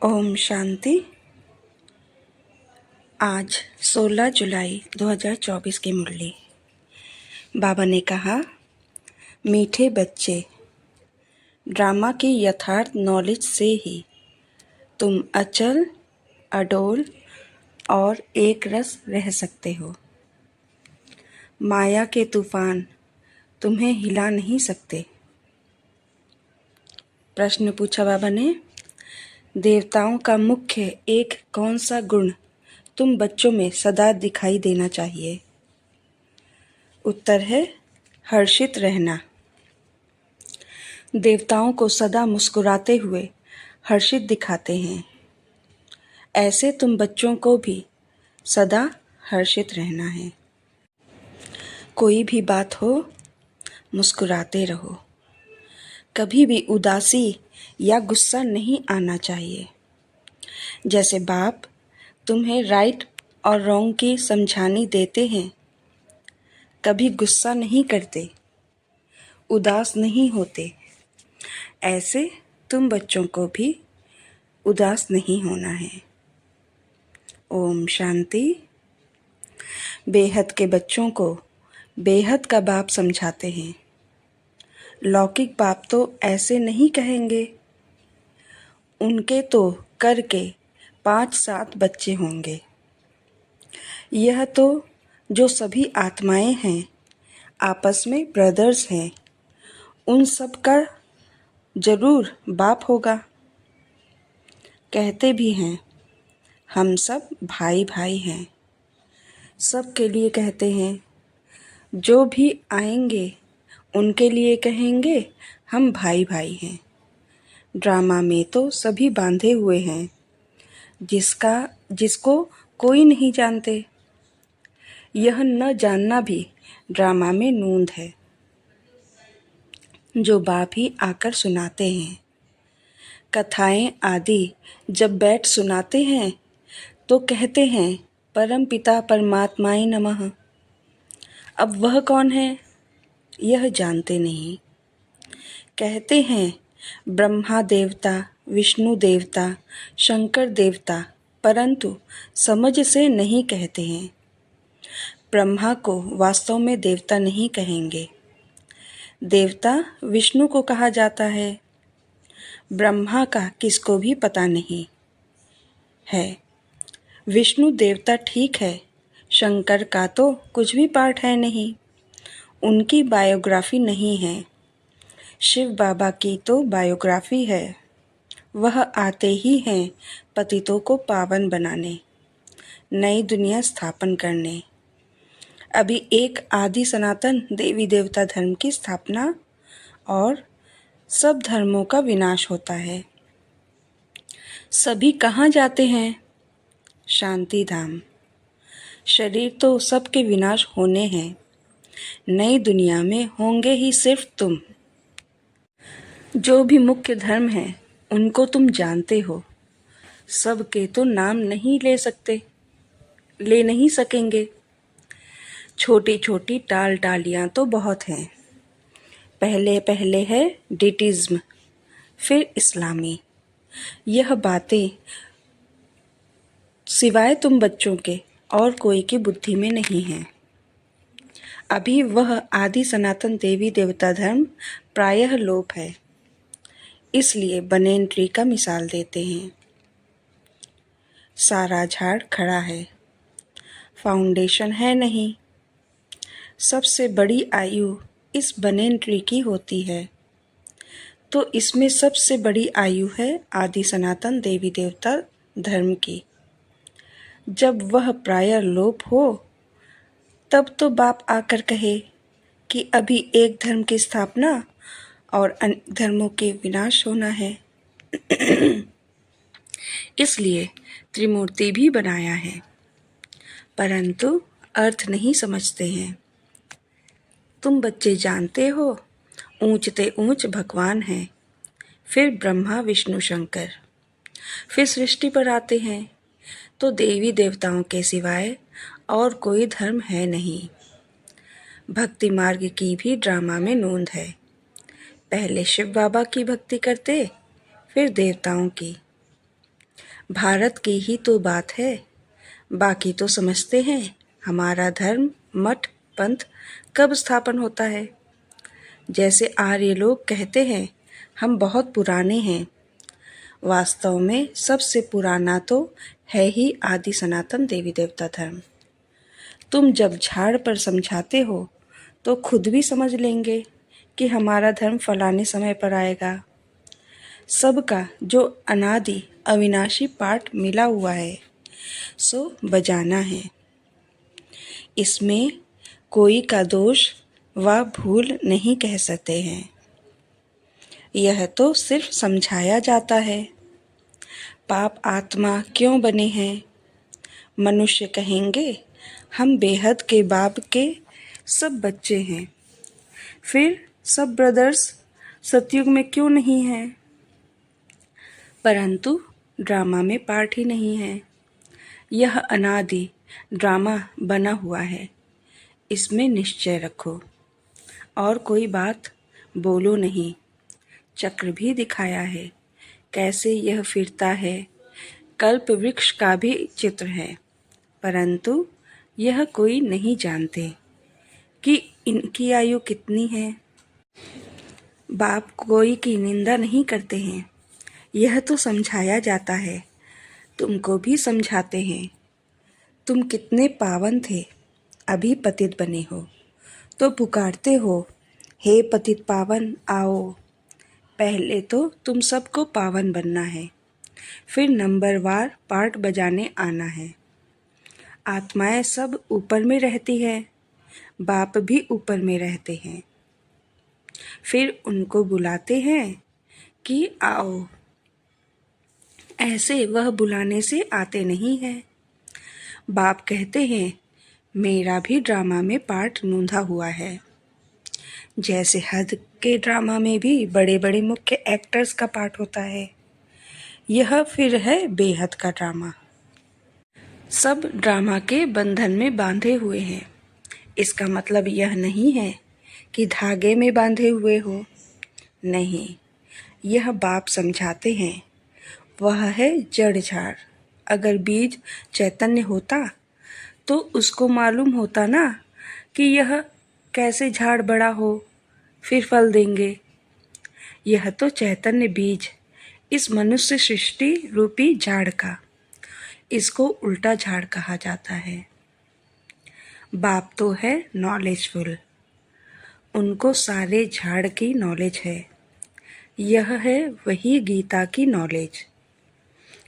ओम शांति। आज 16 जुलाई 2024 की मुरली। बाबा ने कहा, मीठे बच्चे, ड्रामा की यथार्थ नॉलेज से ही तुम अचल, अडोल और एक रस रह सकते हो। माया के तूफान तुम्हें हिला नहीं सकते। प्रश्न पूछा बाबा ने, देवताओं का मुख्य एक कौन सा गुण तुम बच्चों में सदा दिखाई देना चाहिए? उत्तर है हर्षित रहना। देवताओं को सदा मुस्कुराते हुए हर्षित दिखाते हैं। ऐसे तुम बच्चों को भी सदा हर्षित रहना है। कोई भी बात हो, मुस्कुराते रहो। कभी भी उदासी या गुस्सा नहीं आना चाहिए। जैसे बाप तुम्हें राइट और रॉन्ग की समझानी देते हैं, कभी गुस्सा नहीं करते, उदास नहीं होते, ऐसे तुम बच्चों को भी उदास नहीं होना है। ओम शांति। बेहद के बच्चों को बेहद का बाप समझाते हैं। लौकिक बाप तो ऐसे नहीं कहेंगे। उनके तो करके 5-7 बच्चे होंगे। यह तो जो सभी आत्माएं हैं, आपस में ब्रदर्स हैं, उन सब का जरूर बाप होगा। कहते भी हैं, हम सब भाई भाई हैं। सब के लिए कहते हैं, जो भी आएंगे उनके लिए कहेंगे, हम भाई भाई हैं। ड्रामा में तो सभी बांधे हुए हैं, जिसको कोई नहीं जानते। यह न जानना भी ड्रामा में नूंद है, जो बाप ही आकर सुनाते हैं। कथाएं आदि जब बैठ सुनाते हैं तो कहते हैं, परम पिता परमात्माय नमः। अब वह कौन है, यह जानते नहीं। कहते हैं, ब्रह्मा देवता, विष्णु देवता, शंकर देवता, परंतु समझ से नहीं कहते हैं। ब्रह्मा को वास्तव में देवता नहीं कहेंगे। देवता विष्णु को कहा जाता है। ब्रह्मा का किसको भी पता नहीं है। विष्णु देवता ठीक है, शंकर का तो कुछ भी पार्ट है नहीं, उनकी बायोग्राफी नहीं है। शिव बाबा की तो बायोग्राफी है। वह आते ही हैं पतितों को पावन बनाने, नई दुनिया स्थापन करने। अभी एक आदि सनातन देवी देवता धर्म की स्थापना और सब धर्मों का विनाश होता है। सभी कहाँ जाते हैं? शांति धाम। शरीर तो सबके विनाश होने हैं। नई दुनिया में होंगे ही सिर्फ तुम। जो भी मुख्य धर्म है उनको तुम जानते हो। सबके तो नाम नहीं ले नहीं सकेंगे। छोटी छोटी टालियां तो बहुत हैं। पहले है डिटिज्म, फिर इस्लामी। यह बातें सिवाय तुम बच्चों के और कोई की बुद्धि में नहीं है। अभी वह आदि सनातन देवी देवता धर्म प्रायः लोप है। इसलिए बनेन ट्री का मिसाल देते हैं। सारा झाड़ खड़ा है, फाउंडेशन है नहीं। सबसे बड़ी आयु इस बनेन ट्री की होती है, तो इसमें सबसे बड़ी आयु है आदि सनातन देवी देवता धर्म की। जब वह प्राय लोप हो, तब तो बाप आकर कहे कि अभी एक धर्म की स्थापना और अन्य धर्मों के विनाश होना है। इसलिए त्रिमूर्ति भी बनाया है, परंतु अर्थ नहीं समझते हैं। तुम बच्चे जानते हो, ऊंचते ऊंच भगवान हैं, फिर ब्रह्मा विष्णु शंकर, फिर सृष्टि पर आते हैं, तो देवी देवताओं के सिवाय और कोई धर्म है नहीं। भक्ति मार्ग की भी ड्रामा में नोंद है। पहले शिव बाबा की भक्ति करते, फिर देवताओं की। भारत की ही तो बात है, बाकी तो समझते हैं हमारा धर्म मठ पंथ कब स्थापन होता है। जैसे आर्य लोग कहते हैं हम बहुत पुराने हैं, वास्तव में सबसे पुराना तो है ही आदि सनातन देवी देवता धर्म। तुम जब झाड़ पर समझाते हो तो खुद भी समझ लेंगे कि हमारा धर्म फलाने समय पर आएगा। सबका जो अनादि अविनाशी पाठ मिला हुआ है सो बजाना है। इसमें कोई का दोष व भूल नहीं कह सकते हैं। यह तो सिर्फ समझाया जाता है। पाप आत्मा क्यों बने हैं? मनुष्य कहेंगे हम बेहद के बाप के सब बच्चे हैं। फिर सब ब्रदर्स सतयुग में क्यों नहीं हैं? परंतु ड्रामा में पार्ट ही नहीं है। यह अनादि ड्रामा बना हुआ है, इसमें निश्चय रखो और कोई बात बोलो नहीं। चक्र भी दिखाया है कैसे यह फिरता है। कल्प वृक्ष का भी चित्र है, परंतु यह कोई नहीं जानते कि इनकी आयु कितनी है। बाप कोई की निंदा नहीं करते हैं, यह तो समझाया जाता है। तुमको भी समझाते हैं। तुम कितने पावन थे, अभी पतित बने हो तो पुकारते हो हे पतित पावन आओ। पहले तो तुम सबको पावन बनना है, फिर नंबरवार पार्ट बजाने आना है। आत्माएं सब ऊपर में रहती है, बाप भी ऊपर में रहते हैं। फिर उनको बुलाते हैं कि आओ। ऐसे वह बुलाने से आते नहीं हैं। बाप कहते हैं मेरा भी ड्रामा में पार्ट नूंधा हुआ है। जैसे हद के ड्रामा में भी बड़े बड़े मुख्य एक्टर्स का पार्ट होता है, यह फिर है बेहद का ड्रामा। सब ड्रामा के बंधन में बांधे हुए हैं। इसका मतलब यह नहीं है कि धागे में बांधे हुए हो, नहीं। यह बाप समझाते हैं वह है जड़ झाड़। अगर बीज चैतन्य होता तो उसको मालूम होता ना कि यह कैसे झाड़ बड़ा हो फिर फल देंगे। यह तो चैतन्य बीज इस मनुष्य सृष्टि रूपी झाड़ का, इसको उल्टा झाड़ कहा जाता है। बाप तो है नॉलेजफुल, उनको सारे झाड़ की नॉलेज है। यह है वही गीता की नॉलेज,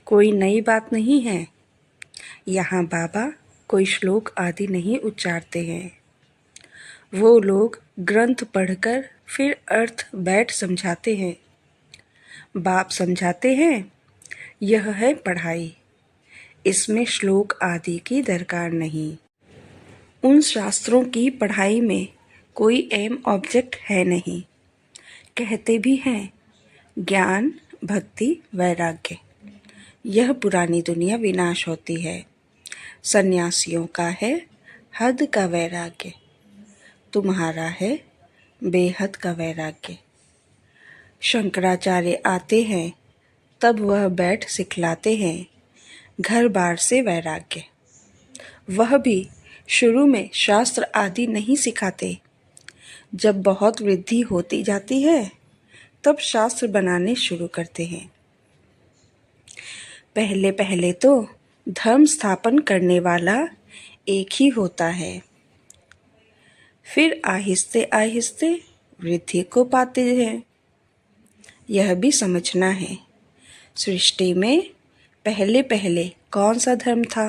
कोई नई बात नहीं है। यहाँ बाबा कोई श्लोक आदि नहीं उच्चारते हैं। वो लोग ग्रंथ पढ़कर फिर अर्थ बैठ समझाते हैं। बाप समझाते हैं यह है पढ़ाई, इसमें श्लोक आदि की दरकार नहीं। उन शास्त्रों की पढ़ाई में कोई एम ऑब्जेक्ट है नहीं। कहते भी हैं ज्ञान भक्ति वैराग्य, यह पुरानी दुनिया विनाश होती है। सन्यासियों का है हद का वैराग्य, तुम्हारा है बेहद का वैराग्य। शंकराचार्य आते हैं तब वह बैठ सिखलाते हैं घर बार से वैराग्य। वह भी शुरू में शास्त्र आदि नहीं सिखाते। जब बहुत वृद्धि होती जाती है तब शास्त्र बनाने शुरू करते हैं। पहले पहले तो धर्म स्थापन करने वाला एक ही होता है, फिर आहिस्ते आहिस्ते वृद्धि को पाते हैं। यह भी समझना है सृष्टि में पहले पहले कौन सा धर्म था।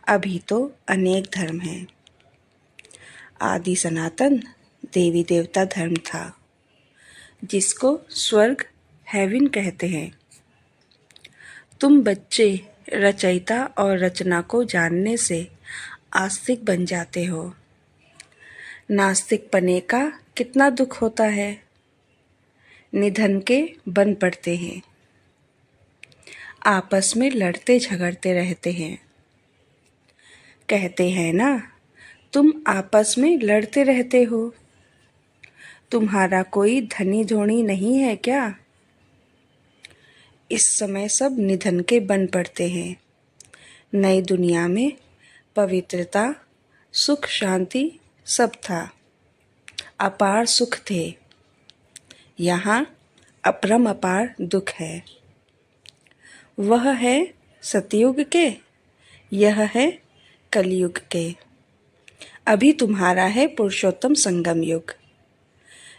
अभी तो अनेक धर्म हैं। आदि सनातन देवी देवता धर्म था, जिसको स्वर्ग हेवन कहते हैं। तुम बच्चे रचयिता और रचना को जानने से आस्तिक बन जाते हो। नास्तिक पने का कितना दुख होता है, निधन के बन पड़ते हैं। आपस में लड़ते झगड़ते रहते हैं। कहते हैं ना तुम आपस में लड़ते रहते हो, तुम्हारा कोई धनी धोनी नहीं है क्या? इस समय सब निधन के बन पड़ते हैं। नई दुनिया में पवित्रता, सुख, शांति सब था। अपार सुख थे। यहाँ अपरम अपार दुख है। वह है सतयुग के, यह है कलयुग के। अभी तुम्हारा है पुरुषोत्तम संगम युग।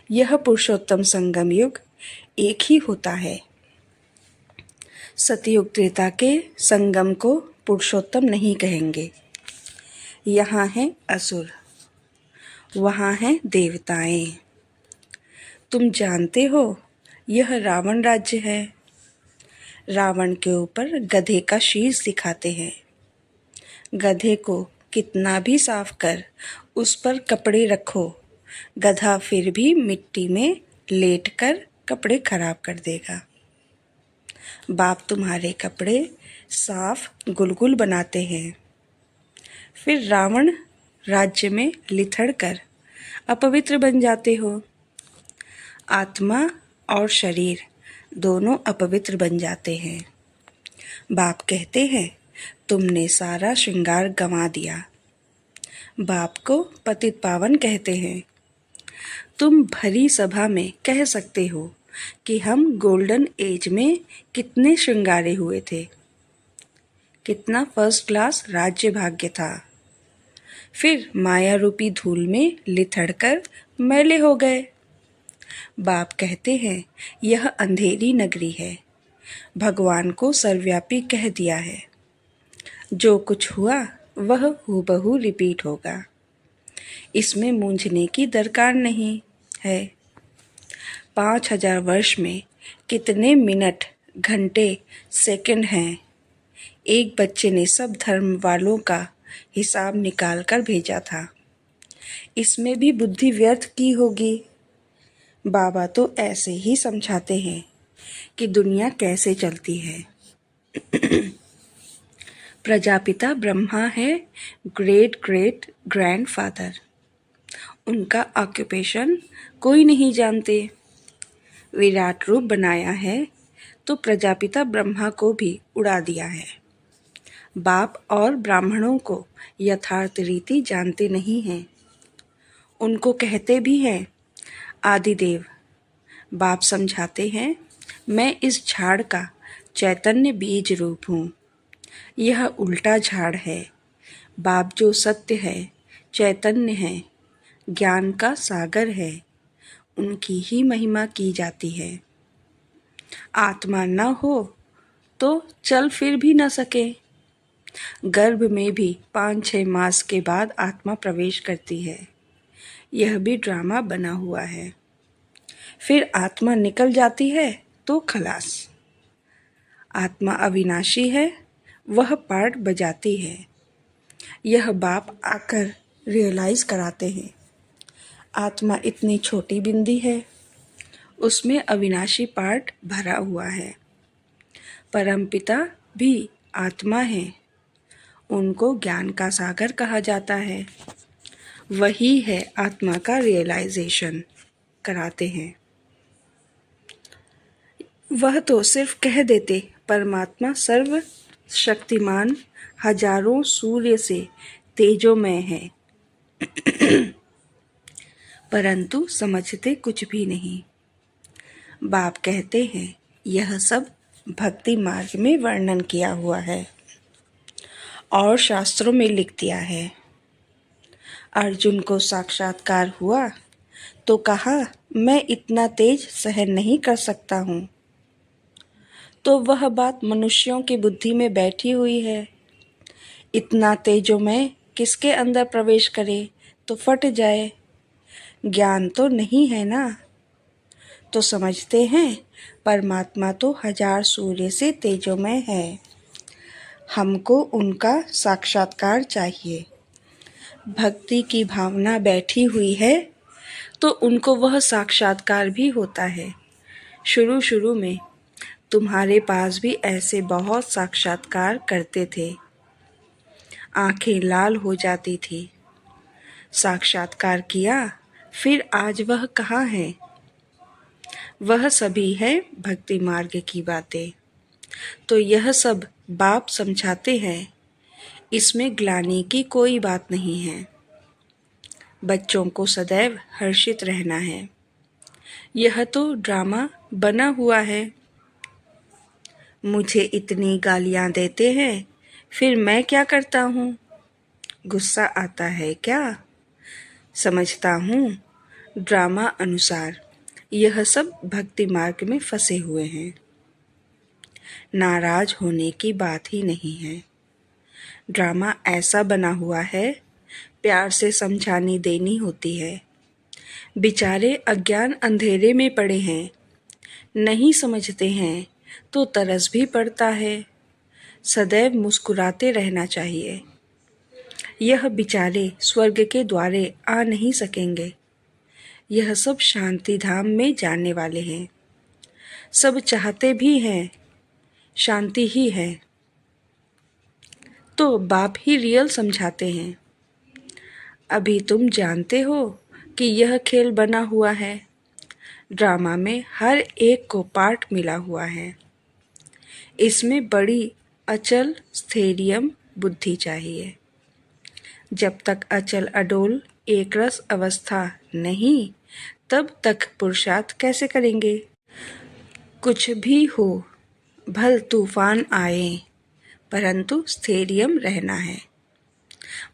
यह पुरुषोत्तम संगम युग एक ही होता है। सतयुग त्रेता के संगम को पुरुषोत्तम नहीं कहेंगे। यहाँ है असुर, वहाँ हैं देवताएं। तुम जानते हो यह रावण राज्य है। रावण के ऊपर गधे का शीश दिखाते हैं। गधे को कितना भी साफ कर उस पर कपड़े रखो, गधा फिर भी मिट्टी में लेटकर कपड़े खराब कर देगा। बाप तुम्हारे कपड़े साफ गुलगुल बनाते हैं, फिर रावण राज्य में लिथड़ कर अपवित्र बन जाते हो। आत्मा और शरीर दोनों अपवित्र बन जाते हैं। बाप कहते हैं तुमने सारा श्रृंगार गंवा दिया। बाप को पतित पावन कहते हैं। तुम भरी सभा में कह सकते हो कि हम गोल्डन एज में कितने श्रृंगारे हुए थे, कितना फर्स्ट क्लास राज्य भाग्य था। फिर माया रूपी धूल में लिथड़कर मैले हो गए। बाप कहते हैं यह अंधेरी नगरी है। भगवान को सर्वव्यापी कह दिया है। जो कुछ हुआ वह हूबहू रिपीट होगा। इसमें मूंझने की दरकार नहीं है। 5000 वर्ष में कितने मिनट, घंटे, सेकंड हैं। एक बच्चे ने सब धर्म वालों का हिसाब निकाल कर भेजा था। इसमें भी बुद्धि व्यर्थ की होगी। बाबा तो ऐसे ही समझाते हैं कि दुनिया कैसे चलती है। प्रजापिता ब्रह्मा है ग्रेट ग्रेट ग्रैंडफादर। उनका ऑक्यूपेशन कोई नहीं जानते। विराट रूप बनाया है तो प्रजापिता ब्रह्मा को भी उड़ा दिया है। बाप और ब्राह्मणों को यथार्थ रीति जानते नहीं हैं। उनको कहते भी हैं आदिदेव। बाप समझाते हैं मैं इस झाड़ का चैतन्य बीज रूप हूँ। यह उल्टा झाड़ है। बाप जो सत्य है, चैतन्य है, ज्ञान का सागर है, उनकी ही महिमा की जाती है। आत्मा न हो तो चल फिर भी न सके। गर्भ में भी 5-6 मास के बाद आत्मा प्रवेश करती है। यह भी ड्रामा बना हुआ है। फिर आत्मा निकल जाती है तो खलास। आत्मा अविनाशी है, वह पार्ट बजाती है। यह बाप आकर रियलाइज कराते हैं। आत्मा इतनी छोटी बिंदी है, उसमें अविनाशी पार्ट भरा हुआ है। परमपिता भी आत्मा है, उनको ज्ञान का सागर कहा जाता है। वही है आत्मा का रियलाइजेशन कराते हैं। वह तो सिर्फ कह देते परमात्मा सर्व शक्तिमान, हजारों सूर्य से तेजोमय है, परंतु समझते कुछ भी नहीं। बाप कहते हैं यह सब भक्ति मार्ग में वर्णन किया हुआ है और शास्त्रों में लिख दिया है। अर्जुन को साक्षात्कार हुआ तो कहा मैं इतना तेज सहन नहीं कर सकता हूँ। तो वह बात मनुष्यों की बुद्धि में बैठी हुई है। इतना तेजोमय किसके अंदर प्रवेश करे तो फट जाए। ज्ञान तो नहीं है ना। तो समझते हैं परमात्मा तो 1000 सूर्य से तेजोमय है। हमको उनका साक्षात्कार चाहिए। भक्ति की भावना बैठी हुई है तो उनको वह साक्षात्कार भी होता है। शुरू शुरू में तुम्हारे पास भी ऐसे बहुत साक्षात्कार करते थे। आंखें लाल हो जाती थी। साक्षात्कार किया, फिर आज वह कहाँ है? वह सभी है भक्ति मार्ग की बातें। तो यह सब बाप समझाते हैं, इसमें ग्लानि की कोई बात नहीं है। बच्चों को सदैव हर्षित रहना है। यह तो ड्रामा बना हुआ है। मुझे इतनी गालियां देते हैं, फिर मैं क्या करता हूँ? गुस्सा आता है क्या? समझता हूँ ड्रामा अनुसार यह सब भक्ति मार्ग में फंसे हुए हैं। नाराज होने की बात ही नहीं है। ड्रामा ऐसा बना हुआ है, प्यार से समझानी देनी होती है। बेचारे अज्ञान अंधेरे में पड़े हैं, नहीं समझते हैं तो तरस भी पड़ता है। सदैव मुस्कुराते रहना चाहिए। यह बेचारे स्वर्ग के द्वारे आ नहीं सकेंगे। यह सब शांति धाम में जाने वाले हैं। सब चाहते भी हैं, शांति ही है। तो बाप ही रियल समझाते हैं। अभी तुम जानते हो कि यह खेल बना हुआ है। ड्रामा में हर एक को पार्ट मिला हुआ है। इसमें बड़ी अचल स्थैर्य बुद्धि चाहिए। जब तक अचल अडोल एक रस अवस्था नहीं, तब तक पुरुषार्थ कैसे करेंगे? कुछ भी हो, भल तूफान आए, परंतु स्थैर्य रहना है।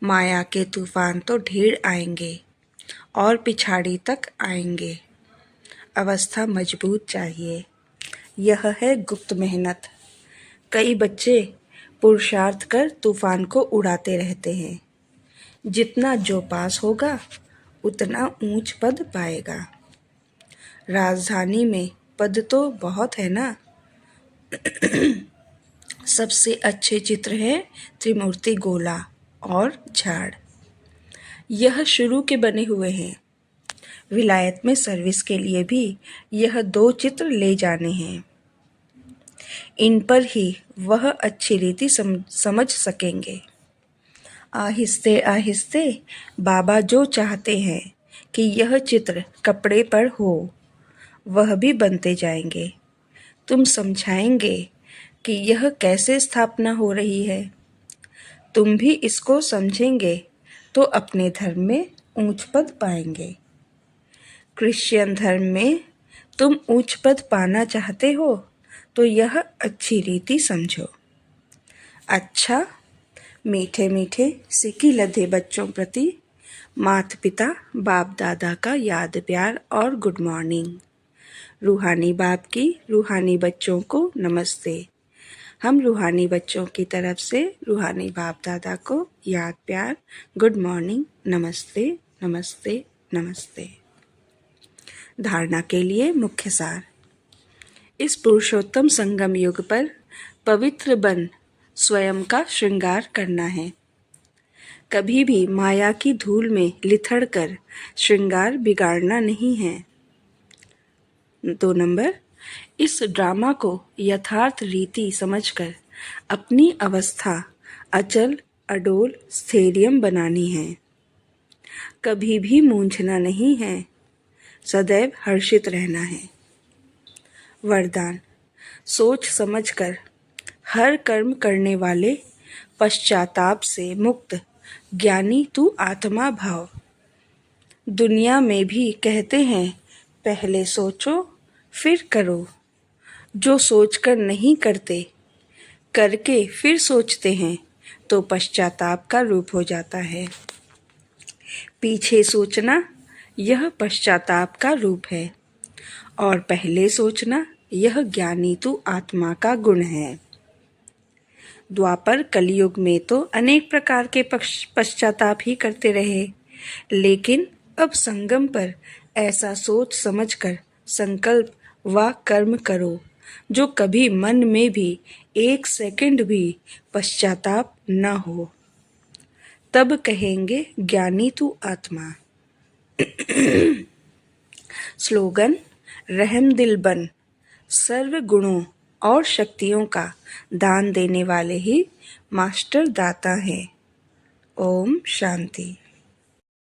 माया के तूफान तो ढेर आएंगे और पिछाड़ी तक आएंगे। अवस्था मजबूत चाहिए। यह है गुप्त मेहनत। कई बच्चे पुरुषार्थ कर तूफान को उड़ाते रहते हैं। जितना जो पास होगा उतना ऊंच पद पाएगा। राजधानी में पद तो बहुत है ना। सबसे अच्छे चित्र है त्रिमूर्ति गोला और झाड़। यह शुरू के बने हुए हैं। विलायत में सर्विस के लिए भी यह 2 चित्र ले जाने हैं। इन पर ही वह अच्छी रीति समझ सकेंगे। आहिस्ते आहिस्ते बाबा जो चाहते हैं कि यह चित्र कपड़े पर हो, वह भी बनते जाएंगे। तुम समझाएंगे कि यह कैसे स्थापना हो रही है। तुम भी इसको समझेंगे तो अपने धर्म में ऊंच पद पाएंगे। क्रिश्चियन धर्म में तुम ऊंच पद पाना चाहते हो तो यह अच्छी रीति समझो। अच्छा, मीठे मीठे सिकी लधे बच्चों प्रति माता पिता बाप दादा का याद प्यार और गुड मॉर्निंग। रूहानी बाप की रूहानी बच्चों को नमस्ते। हम रूहानी बच्चों की तरफ से रूहानी बाप दादा को याद प्यार, गुड मॉर्निंग, नमस्ते नमस्ते नमस्ते। धारणा के लिए मुख्य सार। इस पुरुषोत्तम संगम युग पर पवित्र बन स्वयं का श्रृंगार करना है। कभी भी माया की धूल में लिथड़ कर श्रृंगार बिगाड़ना नहीं है। 2 नंबर, इस ड्रामा को यथार्थ रीति समझकर अपनी अवस्था अचल अडोल स्थैर्य बनानी है। कभी भी मूंझना नहीं है, सदैव हर्षित रहना है। वरदान, सोच समझकर हर कर्म करने वाले पश्चाताप से मुक्त ज्ञानी तू आत्मा भाव। दुनिया में भी कहते हैं पहले सोचो फिर करो। जो सोचकर नहीं करते, करके फिर सोचते हैं तो पश्चाताप का रूप हो जाता है। पीछे सोचना यह पश्चाताप का रूप है और पहले सोचना यह ज्ञानी तू आत्मा का गुण है। द्वापर कलयुग में तो अनेक प्रकार के पश्चाताप ही करते रहे, लेकिन अब संगम पर ऐसा सोच समझकर संकल्प व कर्म करो जो कभी मन में भी 1 सेकंड भी पश्चाताप न हो। तब कहेंगे ज्ञानी तू आत्मा। स्लोगन, रहम दिल बन, सर्व गुणों और शक्तियों का दान देने वाले ही मास्टर दाता हैं। ओम शांति।